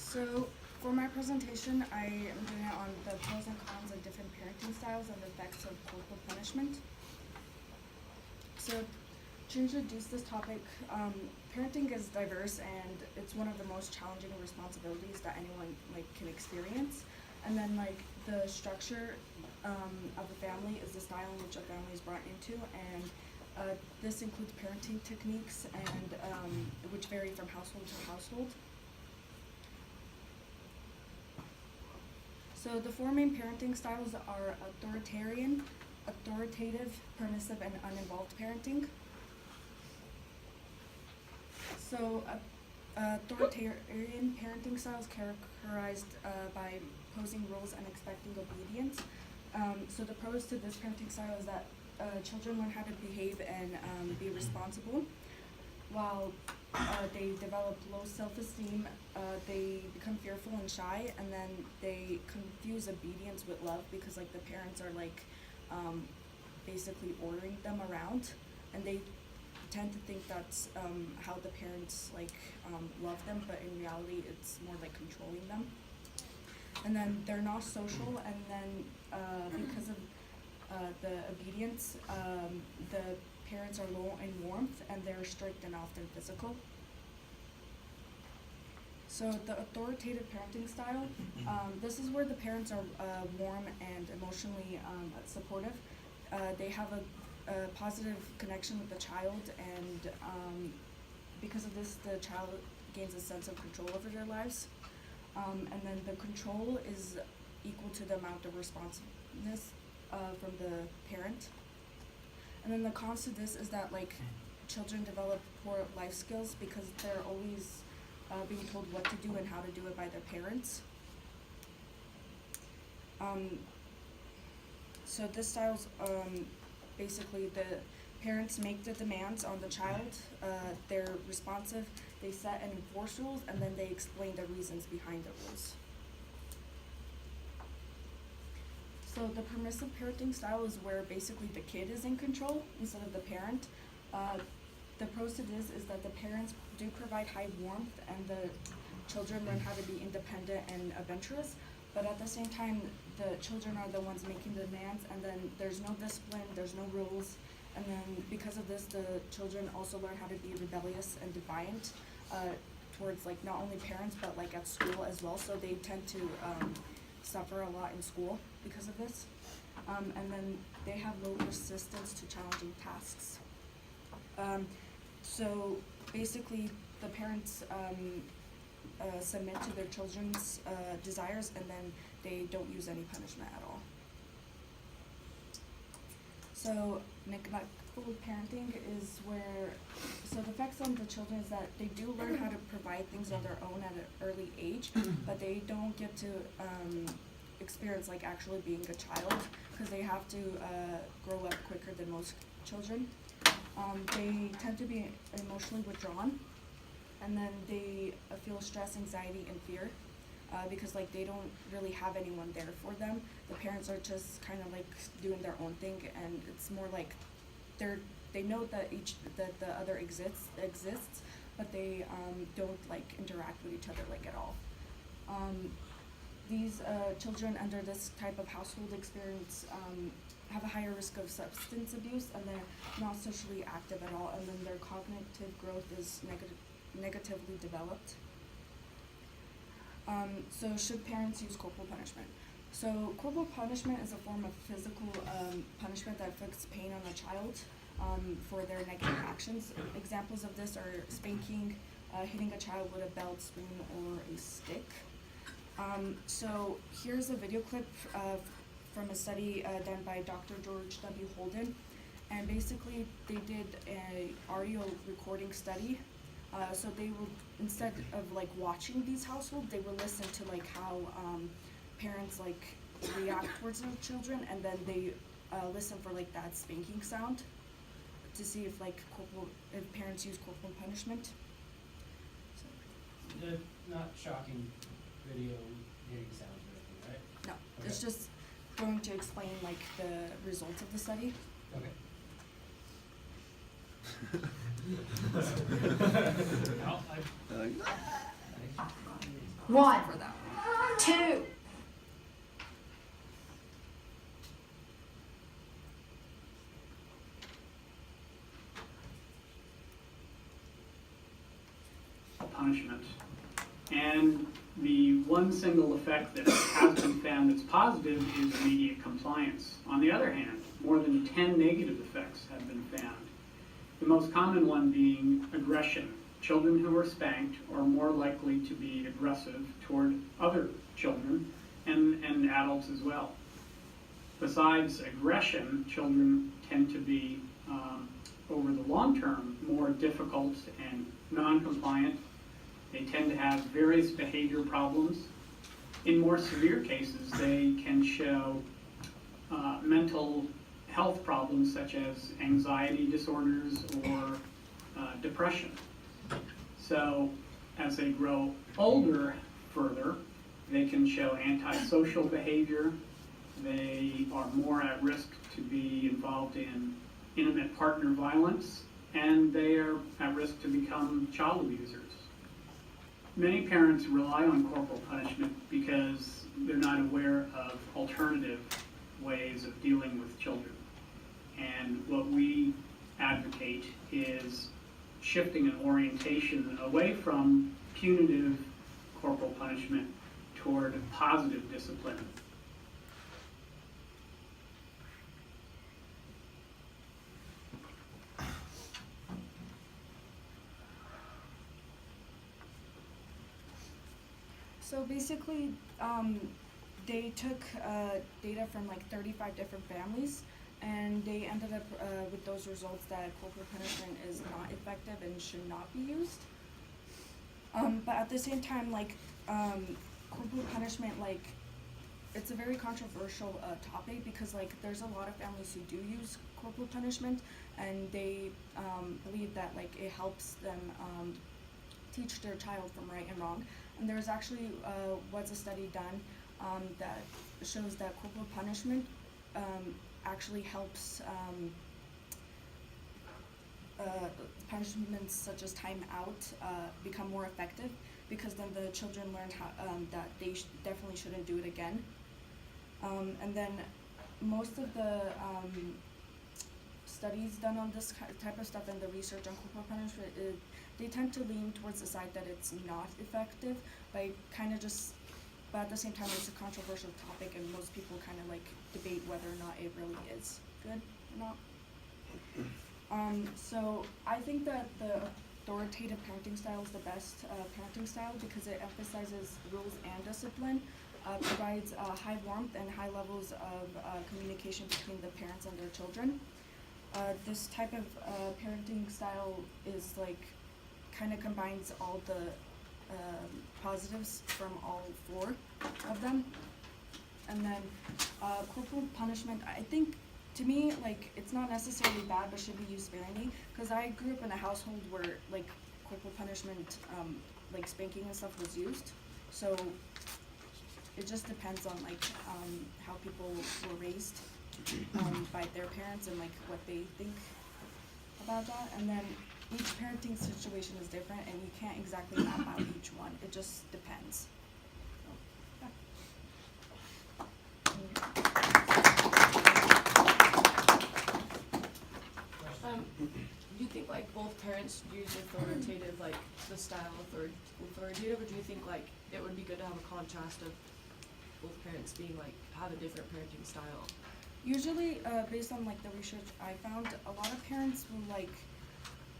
So for my presentation, I am doing it on the pros and cons of different parenting styles and the effects of corporal punishment. So to introduce this topic, parenting is diverse and it's one of the most challenging responsibilities that anyone can experience. And then the structure of a family is the style in which a family is brought into, and this includes parenting techniques and which vary from household to household. So the four main parenting styles are authoritarian, authoritative, permissive, and uninvolved parenting. So authoritarian parenting style is characterized by imposing rules and expecting obedience. So the pros to this parenting style is that children learn how to behave and be responsible. While they develop low self-esteem, they become fearful and shy, and then they confuse obedience with love because the parents are basically ordering them around, and they tend to think that's how the parents love them, but in reality it's more like controlling them. And then they're not social, and then because of the obedience, the parents are low in warmth and they're strict and often physical. So the authoritative parenting style, this is where the parents are warm and emotionally supportive. They have a positive connection with the child, and because of this, the child gains a sense of control over their lives. And then the control is equal to the amount of responsiveness from the parent. And then the cons to this is that children develop poor life skills because they're always being told what to do and how to do it by their parents. So this style's basically the parents make the demands on the child, they're responsive, they set and enforce rules, and then they explain the reasons behind the rules. So the permissive parenting style is where basically the kid is in control instead of the parent. The pros to this is that the parents do provide high warmth and the children learn how to be independent and adventurous, but at the same time the children are the ones making the demands, and then there's no discipline, there's no rules, and then because of this the children also learn how to be rebellious and defiant towards not only parents but at school as well, so they tend to suffer a lot in school because of this, and then they have low resistance to challenging tasks. So basically the parents submit to their children's desires, and then they don't use any punishment at all. So neglectful parenting is where, so the effects on the children is that they do learn how to provide things on their own at an early age, but they don't get to experience actually being a child because they have to grow up quicker than most children. They tend to be emotionally withdrawn, and then they feel stress, anxiety, and fear because they don't really have anyone there for them. The parents are just kind of doing their own thing, and it's more they know that the other exists, but they don't interact with each other at all. These children under this type of household experience have a higher risk of substance abuse, and they're not socially active at all, and then their cognitive growth is negatively developed. So should parents use corporal punishment? So corporal punishment is a form of physical punishment that inflicts pain on a child for their negative actions. Examples of this are spanking, hitting a child with a belt, spoon, or a stick. So here's a video clip from a study done by Dr. George W. Holden, and basically they did a audio recording study. So they will, instead of watching these households, they will listen to how parents react towards their children, and then they listen for that spanking sound to see if if parents use corporal punishment. So. Not shocking video hitting sounds or anything, right? No, Okay. it's just going to explain the results of the study. Okay. No, 1, for that. 2. Punishment. And the one single effect that has been found that's positive is immediate compliance. On the other hand, more than 10 negative effects have been found. The most common one being aggression. Children who are spanked are more likely to be aggressive toward other children and adults as well. Besides aggression, children tend to be, over the long term, more difficult and non-compliant. They tend to have various behavior problems. In more severe cases, they can show mental health problems such as anxiety disorders or depression. So as they grow older further, they can show antisocial behavior. They are more at risk to be involved in intimate partner violence, and they are at risk to become child abusers. Many parents rely on corporal punishment because they're not aware of alternative ways of dealing with children. And what we advocate is shifting an orientation away from punitive corporal punishment toward positive discipline. So basically, they took data from like 35 different families, and they ended up with those results that corporal punishment is not effective and should not be used. But at the same time, like corporal punishment, like it's a very controversial topic because like there's a lot of families who do use corporal punishment, and they believe that like it helps them teach their child from right and wrong. And there's actually was a study done that shows that corporal punishment actually helps punishments such as time out become more effective, because then the children learn how that they definitely shouldn't do it again. And then most of the studies done on this type of stuff and the research on corporal punishment, they tend to lean towards the side that it's not effective, but but at the same time it's a controversial topic, and most people kind of like debate whether or not it really is good or not. So I think that the authoritative parenting style is the best parenting style because it emphasizes rules and discipline, provides high warmth and high levels of communication between the parents and their children. This type of parenting style is like kind of combines all the positives from all four of them. And then corporal punishment, I think, to me, like, it's not necessarily bad, but should be used sparingly, because I grew up in a household where like corporal punishment, like spanking and stuff, was used. So it just depends on like how people were raised by their parents and like what they think about that. And then each parenting situation is different, and you can't exactly map out each one. It just depends. So, do you think like both parents use authoritative, like the style authoritative, or do you think like it would be good to have a contrast of both parents being like have a different parenting style? Usually, based on like the research I found, a lot of parents will like,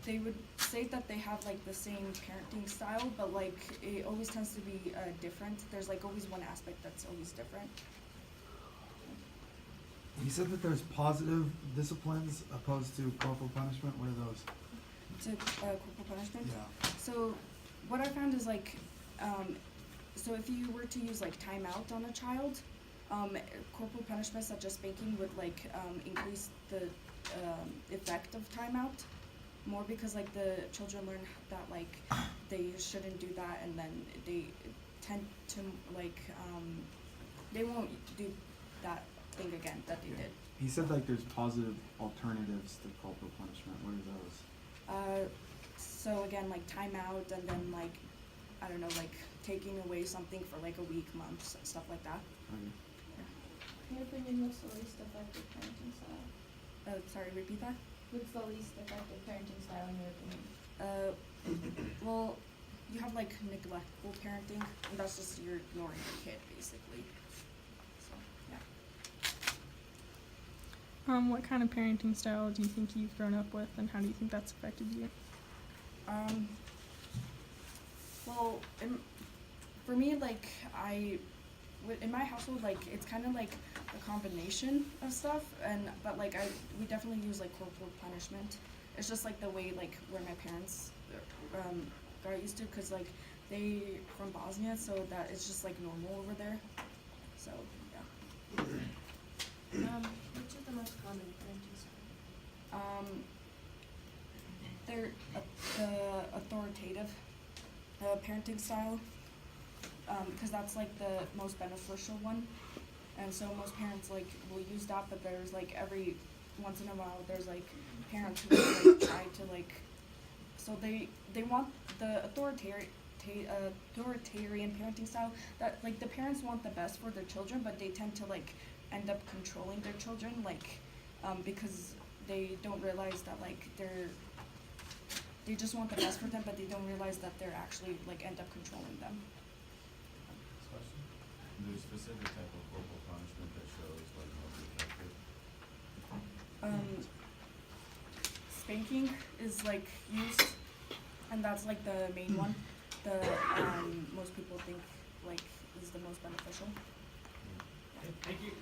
they would say that they have like the same parenting style, but like it always tends to be different. There's like always one aspect that's always different. You said that there's positive disciplines opposed to corporal punishment. What are those? To corporal punishment? Yeah. So what I found is like, so if you were to use like timeout on a child, corporal punishment such as spanking would like increase the effect of timeout more, because like the children learn that like they shouldn't do that, and then they tend to like they won't do that thing again that they did. He said like there's positive alternatives to corporal punishment. What are those? So again, like timeout, and then like I don't know, like taking away something for like a week, months, stuff like that. In your opinion, what's the least effective parenting style? Sorry, repeat that. What's the least effective parenting style in your opinion? Well, you have like neglectful parenting, and that's just you're ignoring your kid basically. So yeah. What kind of parenting style do you think you've grown up with, and how do you think that's affected you? Well, for me, like in my household, like it's kind of like a combination of stuff, but like we definitely use like corporal punishment. It's just like the way like where my parents got used to, cause like they from Bosnia, so that it's just like normal over there. So yeah. Which is the most common parenting style? They're the authoritative parenting style, because that's like the most beneficial one, and so most parents like will use that. But there's like every once in a while there's like parents who like try to like, so they want the authoritarian parenting style, that like the parents want the best for their children, but they tend to like end up controlling their children, like because they don't realize that like they just want the best for them, but they don't realize that they're actually like end up controlling them. Next question. There's a specific type of corporal punishment that shows like most effective. Spanking is like used, and that's like the main one. The most people think like is the most beneficial. Okay, thank you.